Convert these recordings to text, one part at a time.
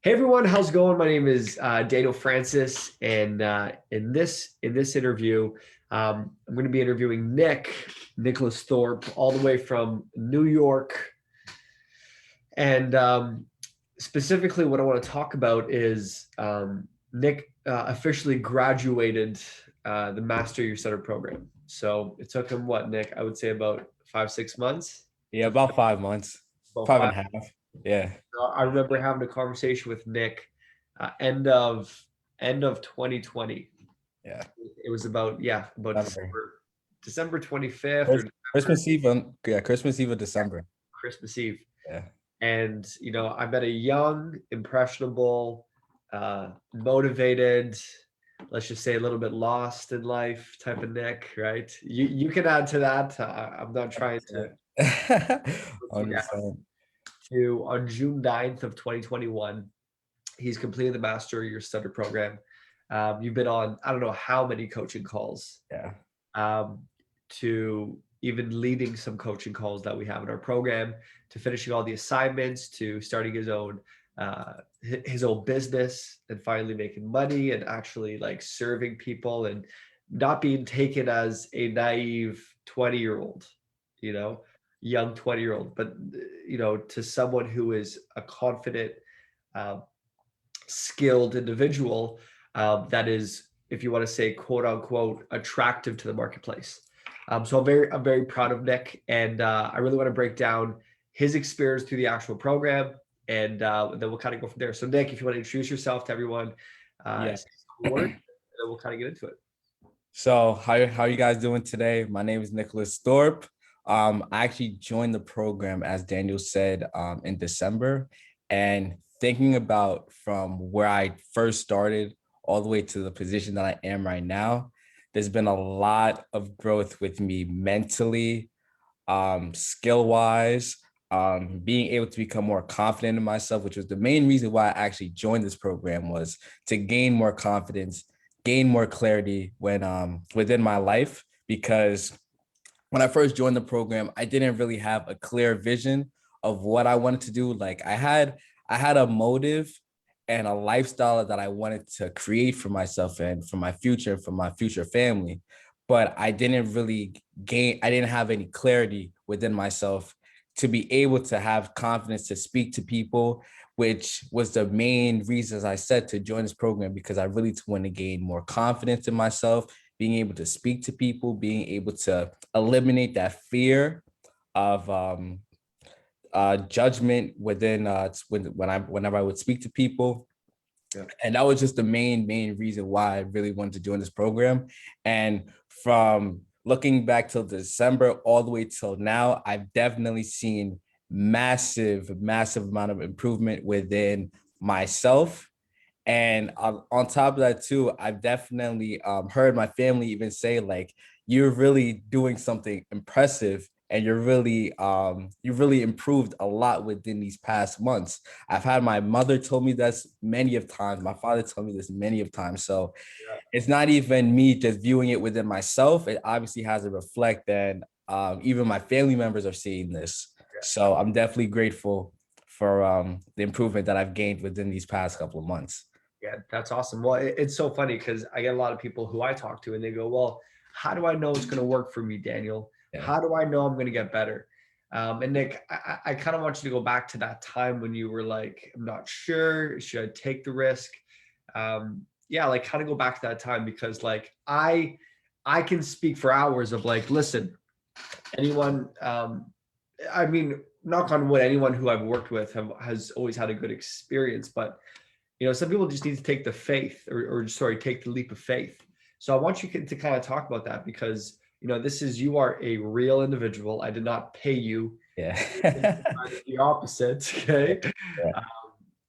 Hey everyone, how's it going? My name is Daniel Francis, and in this interview, I'm going to be interviewing Nicholas Thorpe, all the way from New York. And specifically, what I want to talk about is Nick officially graduated the Master Your Stutter program. So it took him what, Nick? I would say about 5, 6 months. Yeah, about 5 months, About five and five. a half. Yeah, I remember having a conversation with Nick end of 2020. yeah. It was about December. December 25th or December Christmas Eve, yeah, Christmas Eve of December. Christmas Eve. Yeah. And I met a young, impressionable, motivated, let's just say a little bit lost in life type of Nick, right? You can add to that. I'm not trying to 100%. yeah, 100%. to on June 9th of 2021. He's completed the Master Your Stutter program. You've been on, I don't know how many coaching calls, Yeah. um, to even leading some coaching calls that we have in our program, to finishing all the assignments, to starting his own business, and finally making money and actually like serving people and not being taken as a naive 20-year-old, you know, young 20-year-old, but to someone who is a confident, um, skilled individual, that is, if you want to say, quote unquote, attractive to the marketplace. So I'm very proud of Nick, and I really want to break down his experience through the actual program, and then we'll kind of go from there. So Nick, if you want to introduce yourself to everyone, Yeah. say some words, and then we'll kind of get into it. So how you guys doing today? My name is Nicholas Thorpe. I actually joined the program, as Daniel said, in December, and thinking about from where I first started all the way to the position that I am right now, there's been a lot of growth with me mentally, skill wise, being able to become more confident in myself, which was the main reason why I actually joined this program, was to gain more confidence, gain more clarity within my life. Because when I first joined the program, I didn't really have a clear vision of what I wanted to do. Like I had a motive and a lifestyle that I wanted to create for myself and for my future, for my future family. But I didn't have any clarity within myself to be able to have confidence to speak to people, which was the main reasons I said to join this program, because I really want to gain more confidence in myself, being able to speak to people, being able to eliminate that fear of judgment within whenever I would speak to people. Yeah. And that was just the main reason why I really wanted to join this program. And from looking back till December all the way till now, I've definitely seen massive amount of improvement within myself. And on top of that too, I've definitely heard my family even say, like, you're really doing something impressive, and you've really improved a lot within these past months. I've had my mother told me this many of times, my father told me this many of times. So Yeah. it's not even me just viewing it within myself. It obviously has a reflect, and even my family members are seeing this. So I'm definitely grateful for the improvement that I've gained within these past couple of months. Yeah, that's awesome. Well, it's so funny because I get a lot of people who I talk to and they go, "Well, how do I know it's going to work for me, Daniel? Yeah. How do I know I'm going to get better?" And Nick, I kind of want you to go back to that time when you were like, "I'm not sure. Should I take the risk?" Yeah, like kind of go back to that time because like I can speak for hours of like, listen, anyone, I mean, knock on wood, anyone who I've worked with has always had a good experience, but some people just need to take the faith or sorry, take the leap of faith. So I want you to kind of talk about that because, you are a real individual. I did not pay you. Yeah. The opposite. Okay. Yeah. Um,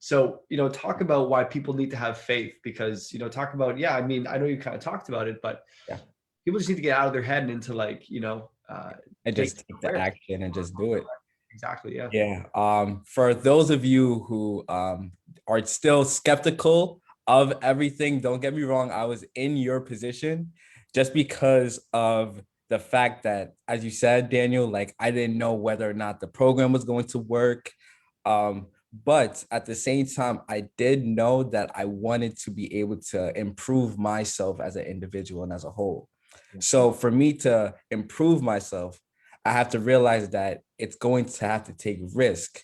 so, talk about why people need to have faith because, talk about, yeah, I mean, I know you kind of talked about it, but Yeah. people just need to get out of their head and into like, And take just take the risk. action and just do it. Exactly. Yeah. Yeah. For those of you who are still skeptical of everything, don't get me wrong, I was in your position just because of the fact that, as you said, Daniel, like I didn't know whether or not the program was going to work. But at the same time, I did know that I wanted to be able to improve myself as an individual and as a whole. Yeah. So for me to improve myself, I have to realize that it's going to have to take risk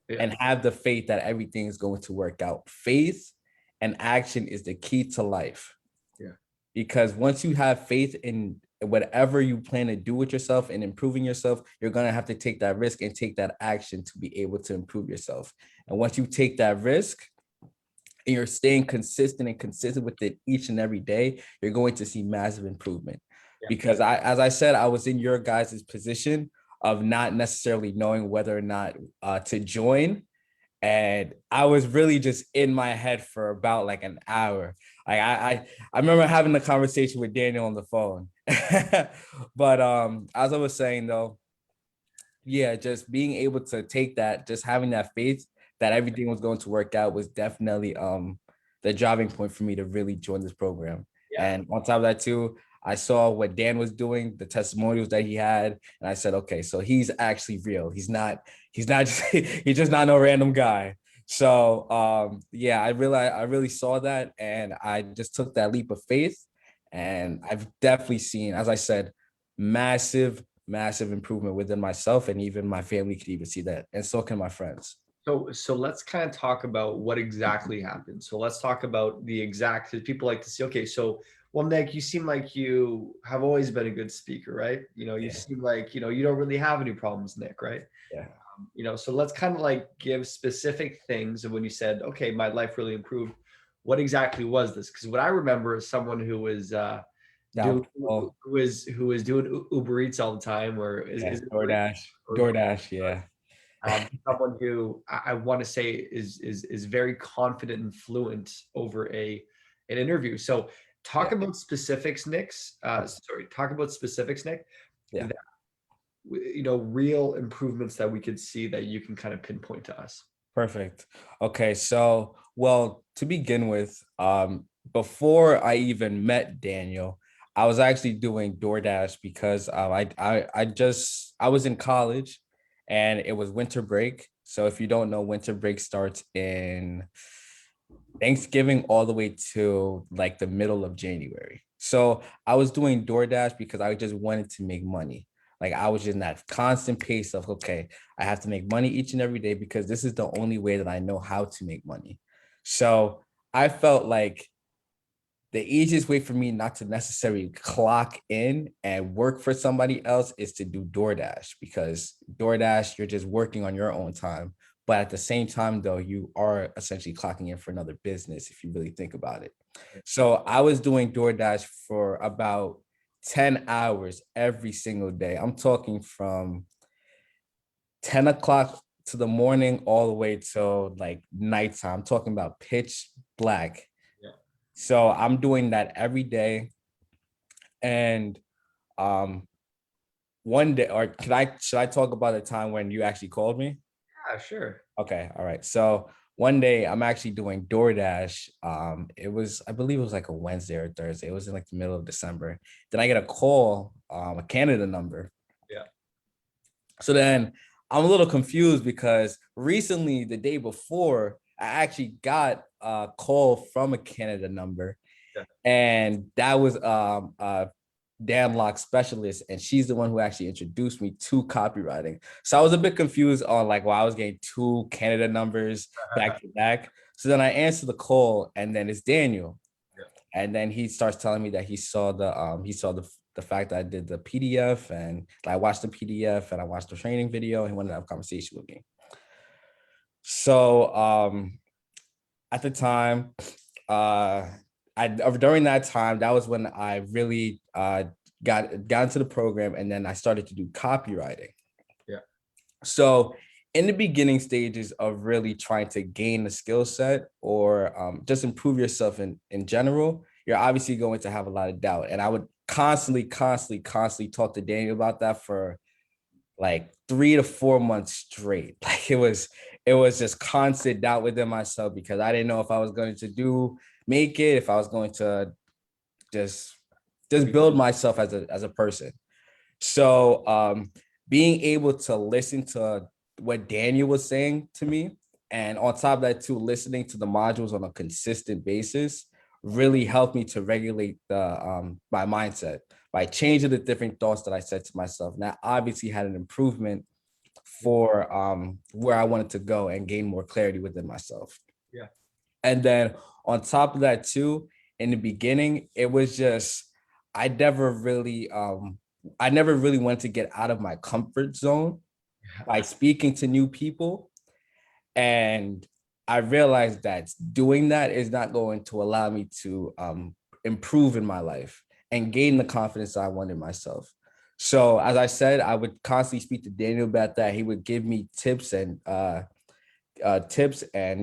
Yeah. and have the faith that everything is going to work out. Faith and action is the key to life. Yeah. Because once you have faith in whatever you plan to do with yourself and improving yourself, you're going to have to take that risk and take that action to be able to improve yourself. And once you take that risk and you're staying consistent with it each and every day, you're going to see massive improvement. Yeah. Because as I said, I was in your guys' position of not necessarily knowing whether or not to join, and I was really just in my head for about like an hour. Like I remember having the conversation with Daniel on the phone. But as I was saying though, yeah, just being able to take that, just having that faith that everything was going to work out was definitely the driving point for me to really join this program. Yeah. And on top of that too, I saw what Dan was doing, the testimonials that he had, and I said, okay, so he's actually real. He's not just he's just not no random guy. So yeah, I really saw that, and I just took that leap of faith, and I've definitely seen, as I said, massive improvement within myself, and even my family could even see that, and so can my friends. So let's kind of talk about what exactly happened. So let's talk about the exact, because people like to see, okay, so well, Nick, you seem like you have always been a good speaker, right? You Yeah, seem like, you don't really have any problems, Nick, right? yeah, So let's kind of like give specific things of when you said, okay, my life really improved. What exactly was this? Because what I remember is someone who was do downfall. who was doing Uber Eats all the time, or Yeah, is it Uber Eats? DoorDash, Or DoorDash. Yeah, someone who I want to say is very confident and fluent over an interview. So talk yeah, about specifics, Nick. Talk about specifics, Nick. yeah. That, real improvements that we could see that you can kind of pinpoint to us. Perfect. Okay, so well, to begin with, before I even met Daniel, I was actually doing DoorDash because I was in college, and it was winter break. So if you don't know, winter break starts in Thanksgiving all the way to like the middle of January. So I was doing DoorDash because I just wanted to make money. Like I was just in that constant pace of, okay, I have to make money each and every day because this is the only way that I know how to make money. So I felt like the easiest way for me not to necessarily clock in and work for somebody else is to do DoorDash, because DoorDash, you're just working on your own time. But at the same time, though, you are essentially clocking in for another business if you really think about it. So I was doing DoorDash for about 10 hours every single day. I'm talking from 10 o'clock to the morning all the way till like nighttime. I'm talking about pitch black. Yeah. So I'm doing that every day. And um one day, or should I talk about the time when you actually called me? Yeah, sure. Okay, all right. So one day I'm actually doing DoorDash. I believe it was like a Wednesday or Thursday. It was in like the middle of December. Then I get a call, a Canada number. Yeah. So then I'm a little confused because recently, the day before, I actually got a call from a Canada number, Yeah. and that was Dan Locke specialist, and she's the one who actually introduced me to copywriting. So I was a bit confused on like why I was getting two Canada numbers back to back. So then I answer the call, and then it's Daniel, Yeah. and then he starts telling me that he saw the fact that I did the PDF, and I watched the PDF and I watched the training video, and he wanted to have a conversation with me. So at the time, uh during that time, that was when I really got into the program, and then I started to do copywriting. Yeah. So in the beginning stages of really trying to gain the skill set, or just improve yourself in general, you're obviously going to have a lot of doubt. And I would constantly talk to Daniel about that for like 3 to 4 months straight. Like it was just constant doubt within myself because I didn't know if I was going to make it, if I was going to just build myself as a person. So being able to listen to what Daniel was saying to me, And on top of that too, listening to the modules on a consistent basis really helped me to regulate my mindset by changing the different thoughts that I said to myself. And that obviously had an improvement for where I wanted to go and gain more clarity within myself. Yeah. And then on top of that too, in the beginning, it was just I never really wanted to get out of my comfort zone by speaking to new people. And I realized that doing that is not going to allow me to improve in my life and gain the confidence I wanted myself. So as I said, I would constantly speak to Daniel about that. He would give me tips and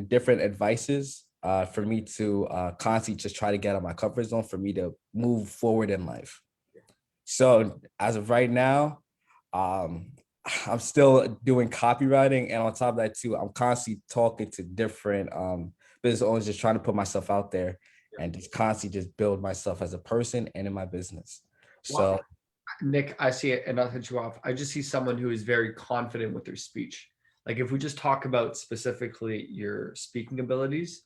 different advices for me to constantly just try to get out of my comfort zone for me to move forward in life. So as of right now, um, I'm still doing copywriting, and on top of that too, I'm constantly talking to different business owners, just trying to put myself out there and just constantly just build myself as a person and in my business. Wow. So Nick, I see it, and not to cut you off, I just see someone who is very confident with their speech. Like if we just talk about specifically your speaking abilities,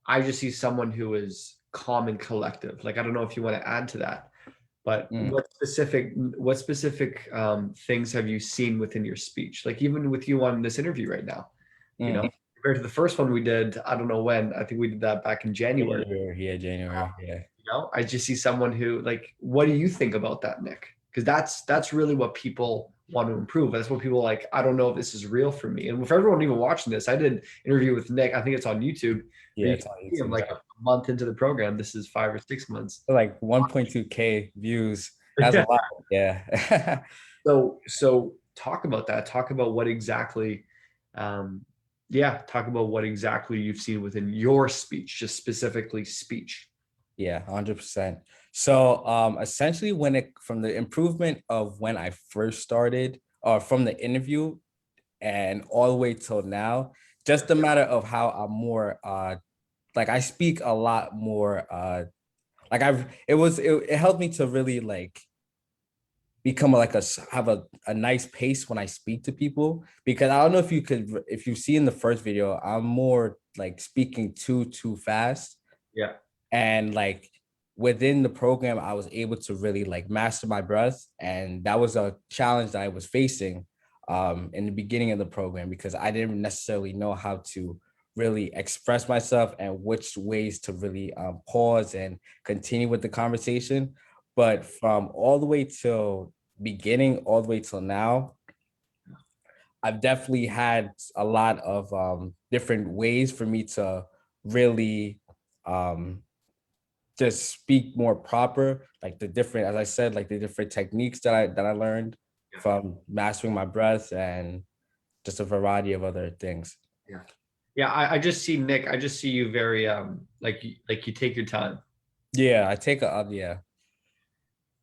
I just see someone who is calm and collective. Like I don't know if you want to add to that, but what specific things have you seen within your speech? Like even with you on this interview right now, you know, compared to the first one we did, I don't know when. I think we did that back in January. January. Yeah. You know, I just see someone who like, what do you think about that, Nick? Because that's really what people want to improve. That's what people like. I don't know if this is real for me. And for everyone even watching this, I did an interview with Nick. I think it's on YouTube. Yeah, You it's can on see him YouTube. like a month into the program. This is 5 or 6 months. Like 1.2K views. That's a lot. Yeah. So talk about that. Talk about what exactly, talk about what exactly you've seen within your speech, just specifically speech. Yeah, 100%. So essentially from the improvement of when I first started or from the interview and all the way till now, just a matter of how I'm more like I speak a lot more like it helped me to really like become like have a nice pace when I speak to people, because I don't know if you see in the first video, I'm more like speaking too fast. Yeah. And like within the program, I was able to really like master my breath. And that was a challenge that I was facing in the beginning of the program, because I didn't necessarily know how to really express myself and which ways to really pause and continue with the conversation. But from all the way till beginning, all the way till now, I've definitely had a lot of different ways for me to really um, just speak more proper, like the different, as I said, like the different techniques that I learned Yeah. from mastering my breath and just a variety of other things. Yeah. Yeah. I just see Nick, I just see you very like you take your time. Yeah, I take a yeah.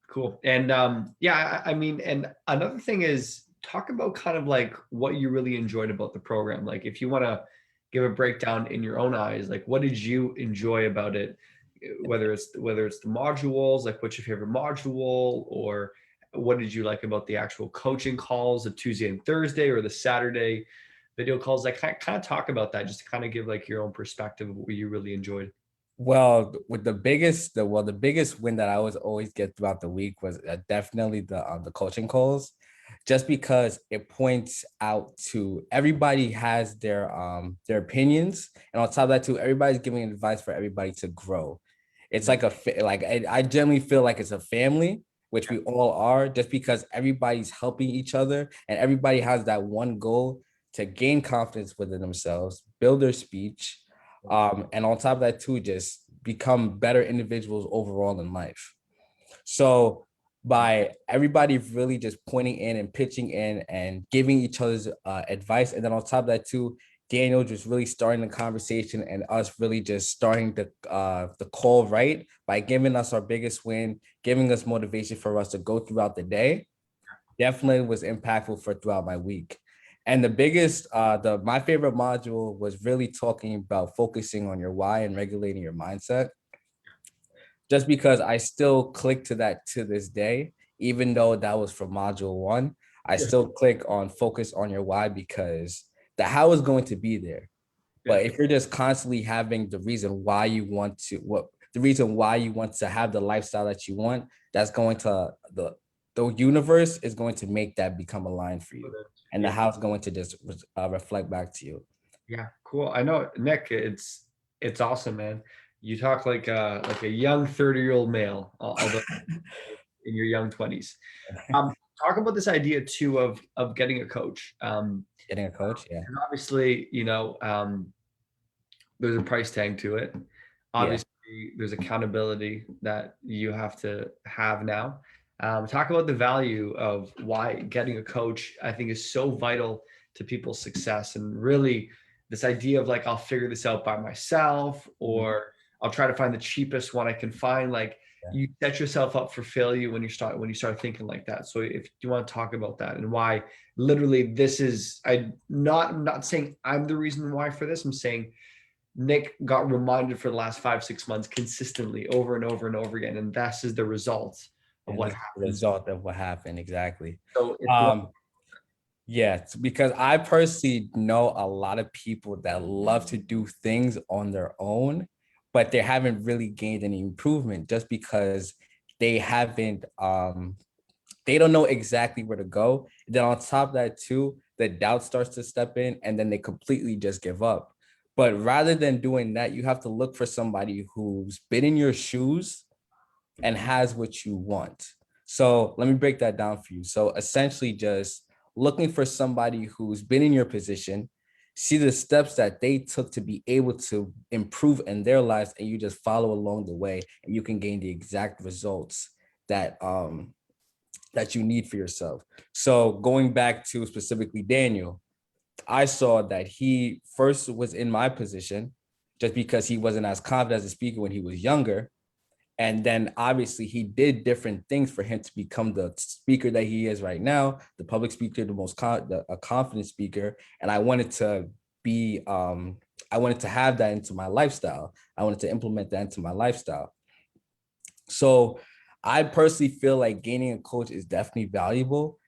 Cool. And I mean, and another thing is talk about kind of like what you really enjoyed about the program. Like if you want to give a breakdown in your own eyes, like what did you enjoy about it? Whether it's the modules, like what's your favorite module, or what did you like about the actual coaching calls, the Tuesday and Thursday or the Saturday video calls? Like kind of talk about that, just to kind of give like your own perspective of what you really enjoyed. Well, with the biggest win that I was always get throughout the week was definitely the coaching calls, just because it points out to everybody has their opinions, and on top of that too, everybody's giving advice for everybody to grow. It's like I generally feel like it's a family, which we all are, just because everybody's helping each other and everybody has that one goal to gain confidence within themselves, build their speech, and on top of that too, just become better individuals overall in life. So by everybody really just pointing in and pitching in and giving each other's advice, and then on top of that too, Daniel just really starting the conversation and us really just starting the call right by giving us our biggest win, giving us motivation for us to go throughout the day, definitely was impactful for throughout my week. And the biggest, my favorite module was really talking about focusing on your why and regulating your mindset. Just because I still click to that to this day, even though that was from module one, I still click on focus on your why, because the how is going to be there. Yeah. But if you're just constantly having the reason why you want to, the reason why you want to have the lifestyle that you want, that's going to the universe is going to make that become a line for you, and the Yeah. house going to just reflect back to you. Yeah. Cool. I know, Nick, it's awesome, man. You talk like a young 30-year-old male, although in your young 20s. Talk about this idea too of getting a coach. Getting a coach, yeah, And obviously, there's a price tag to it. yeah. Obviously, there's accountability that you have to have now. Talk about the value of why getting a coach, I think, is so vital to people's success. And really, this idea of like, I'll figure this out by myself, Mhm. or I'll try to find the cheapest one I can find. Like, Yeah. you set yourself up for failure when you start thinking like that. So if you want to talk about that and why literally this is, I'm not saying I'm the reason why for this. I'm saying Nick got reminded for the last 5, 6 months consistently over and over and over again. And this is the result of And what this is the happens. result of what happened exactly. So if you want, Um, yeah, because I personally know a lot of people that love to do things on their own, but they haven't really gained any improvement just because they haven't they don't know exactly where to go. Then on top of that too, the doubt starts to step in and then they completely just give up. But rather than doing that, you have to look for somebody who's been in your shoes and has what you want. So let me break that down for you. So essentially just looking for somebody who's been in your position, see the steps that they took to be able to improve in their lives, and you just follow along the way, and you can gain the exact results that that you need for yourself. So going back to specifically Daniel, I saw that he first was in my position just because he wasn't as confident as a speaker when he was younger. And then obviously he did different things for him to become the speaker that he is right now, the public speaker, a confident speaker. And I wanted to be, I wanted to have that into my lifestyle. I wanted to implement that into my lifestyle. So I personally feel like gaining a coach is definitely valuable,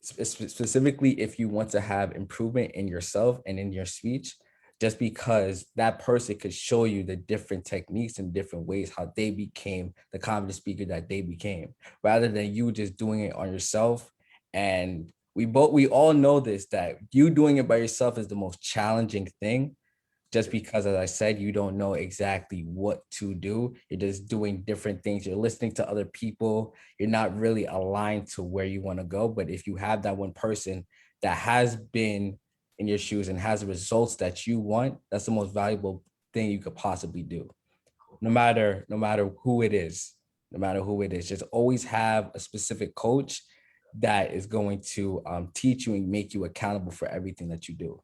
specifically if you want to have improvement in yourself and in your speech, just because that person could show you the different techniques and different ways how they became the confident speaker that they became, rather than you just doing it on yourself. And we all know this, that you doing it by yourself is the most challenging thing, just because, as I said, you don't know exactly what to do. You're just doing different things. You're listening to other people. You're not really aligned to where you want to go. But if you have that one person that has been in your shoes and has the results that you want, that's the most valuable thing you could possibly do. No matter who it is, no matter who it is, just always have a specific coach that is going to teach you and make you accountable for everything that you do.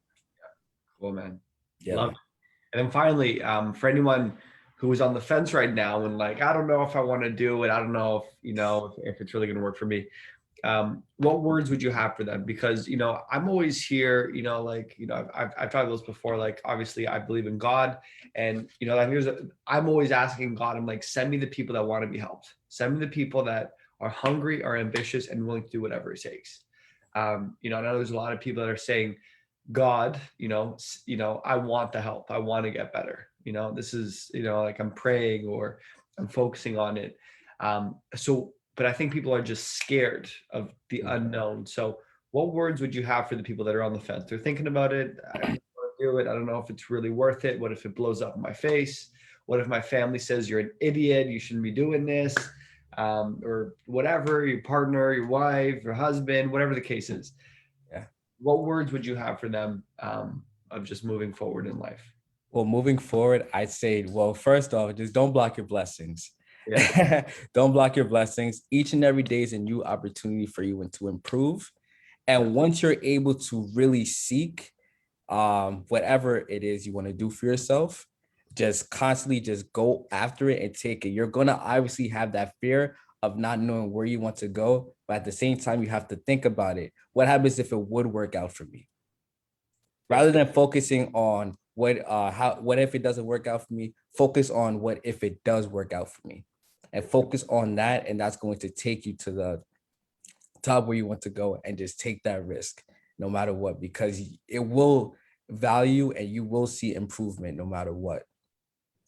cool, man. Yeah, Love man. it. And then finally, for anyone who is on the fence right now and like, I don't know if I want to do it. I don't know if, if it's really going to work for me. What words would you have for them? Because, I'm always here, I've tried those before. Like, obviously I believe in God, and, I'm always asking God, I'm like, send me the people that want to be helped. Send me the people that are hungry, are ambitious, and willing to do whatever it takes. I know there's a lot of people that are saying, God, I want the help. I want to get better. This is, like I'm praying or I'm focusing on it. But I think people are just scared of the unknown. So what words would you have for the people that are on the fence? They're thinking about it. I don't want to do it. I don't know if it's really worth it. What if it blows up in my face? What if my family says you're an idiot? You shouldn't be doing this. Or whatever, your partner, your wife, your husband, whatever the case is. Yeah. What words would you have for them of just moving forward in life? Well, moving forward, I'd say, well, first off, just don't block your blessings. Yeah. Don't block your blessings. Each and every day is a new opportunity for you and to improve. And once you're able to really seek whatever it is you want to do for yourself, just constantly just go after it and take it. You're gonna obviously have that fear of not knowing where you want to go, but at the same time, you have to think about it. What happens if it would work out for me? Yeah. Rather than focusing on what if it doesn't work out for me, focus on what if it does work out for me, and focus on that, and that's going to take you to the top where you want to go, and just take that risk no matter what, because value and you will see improvement no matter what.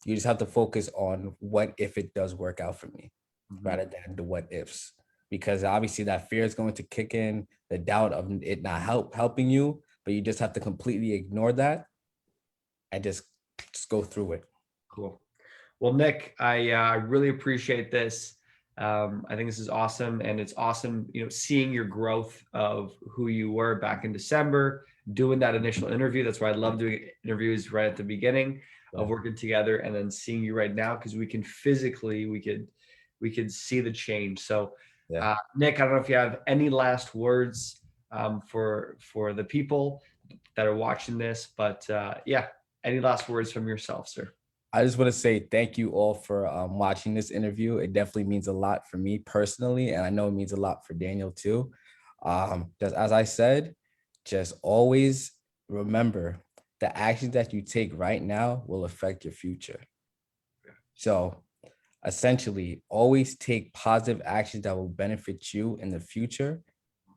You just have to focus on what if it does work out for me rather than the what ifs. Because obviously that fear is going to kick in, the doubt of it not helping you, but you just have to completely ignore that and just go through it. Cool. Well, Nick, I really appreciate this. I think this is awesome, and it's awesome, seeing your growth of who you were back in December, doing that initial interview. That's why I love doing interviews right at the beginning of working together, and then seeing you right now because we can physically we could see the change. So, Yeah. Nick, I don't know if you have any last words for the people that are watching this, but yeah, any last words from yourself, sir? I just want to say thank you all for watching this interview. It definitely means a lot for me personally, and I know it means a lot for Daniel too. Just as I said, just always remember the actions that you take right now will affect your future. So essentially, always take positive actions that will benefit you in the future,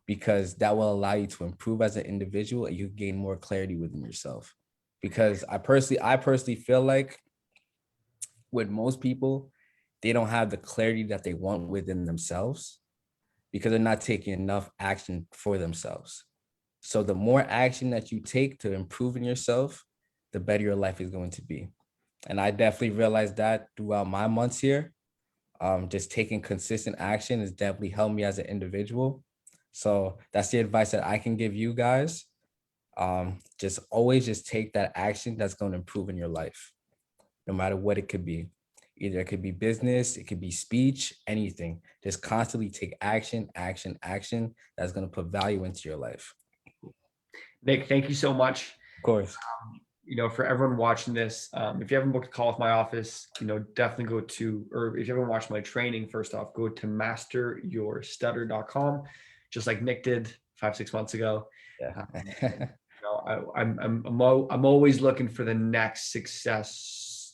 because that will allow you to improve as an individual and you gain more clarity within yourself. Because I personally feel like with most people, they don't have the clarity that they want within themselves because they're not taking enough action for themselves. So the more action that you take to improve in yourself, the better your life is going to be. And I definitely realized that throughout my months here. Just taking consistent action has definitely helped me as an individual. So that's the advice that I can give you guys. Just always just take that action that's going to improve in your life, no matter what it could be. Either it could be business, it could be speech, anything. Just constantly take action, action, action that's going to put value into your life. Nick, thank you so much. Of course. For everyone watching this, if you haven't booked a call with my office, definitely go to, or if you haven't watched my training, first off, go to masteryourstutter.com, just like Nick did 5-6 months ago. Yeah. I'm always looking for the next success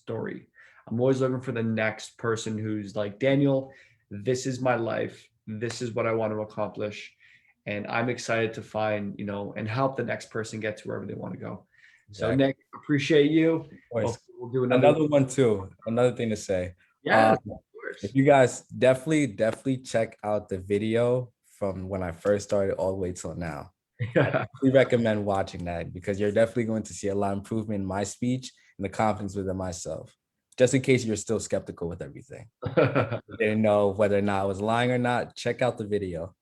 story. I'm always looking for the next person who's like, Daniel, this is my life. This is what I want to accomplish. And I'm excited to find, and help the next person get to wherever they want to go. So Exactly. Nick, appreciate you. We'll do another one too. Another thing to say. Yeah, of If course. you guys definitely check out the video from when I first started all the way till now. Yeah. We recommend watching that because you're definitely going to see a lot of improvement in my speech and the confidence within myself. Just in case you're still skeptical with everything. Didn't know whether or not I was lying or not, check out the video.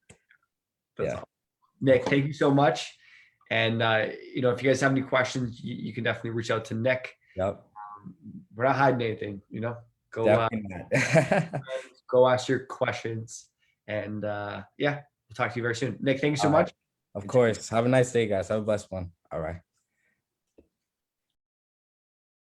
That's Yeah. awesome. Nick, thank you so much. And if you guys have any questions, you can definitely reach out to Nick. Yep. We're not hiding anything, go Definitely not. go ask your questions. And yeah, we'll talk to you very soon. Nick, thank you so All right. much. Of course. Have a nice day, guys. Have a blessed one. All right.